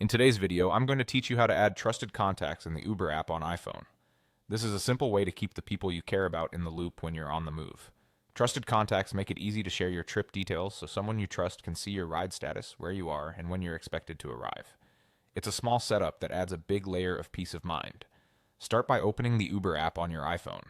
In today's video, I'm going to teach you how to add trusted contacts in the Uber app on iPhone. This is a simple way to keep the people you care about in the loop when you're on the move. Trusted contacts make it easy to share your trip details so someone you trust can see your ride status, where you are, and when you're expected to arrive. It's a small setup that adds a big layer of peace of mind. Start by opening the Uber app on your iPhone.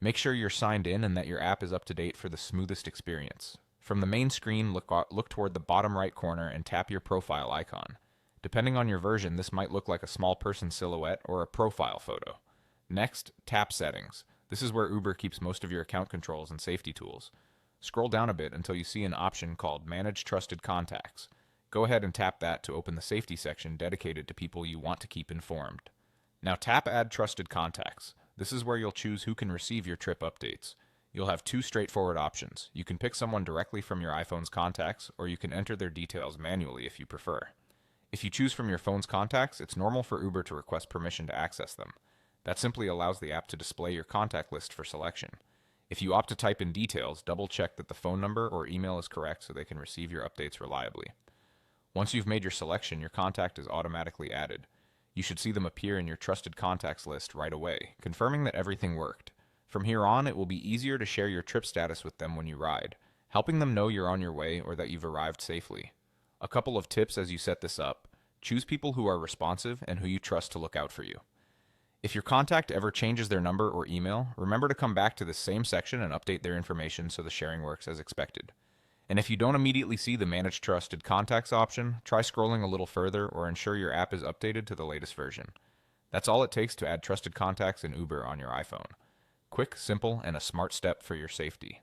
Make sure you're signed in and that your app is up to date for the smoothest experience. From the main screen, look toward the bottom right corner and tap your profile icon. Depending on your version, this might look like a small person silhouette or a profile photo. Next, tap Settings. This is where Uber keeps most of your account controls and safety tools. Scroll down a bit until you see an option called Manage Trusted Contacts. Go ahead and tap that to open the safety section dedicated to people you want to keep informed. Now tap Add Trusted Contacts. This is where you'll choose who can receive your trip updates. You'll have two straightforward options. You can pick someone directly from your iPhone's contacts, or you can enter their details manually if you prefer. If you choose from your phone's contacts, it's normal for Uber to request permission to access them. That simply allows the app to display your contact list for selection. If you opt to type in details, double check that the phone number or email is correct so they can receive your updates reliably. Once you've made your selection, your contact is automatically added. You should see them appear in your trusted contacts list right away, confirming that everything worked. From here on, it will be easier to share your trip status with them when you ride, helping them know you're on your way or that you've arrived safely. A couple of tips as you set this up: choose people who are responsive and who you trust to look out for you. If your contact ever changes their number or email, remember to come back to the same section and update their information so the sharing works as expected. And if you don't immediately see the Manage Trusted Contacts option, try scrolling a little further or ensure your app is updated to the latest version. That's all it takes to add trusted contacts in Uber on your iPhone. Quick, simple, and a smart step for your safety.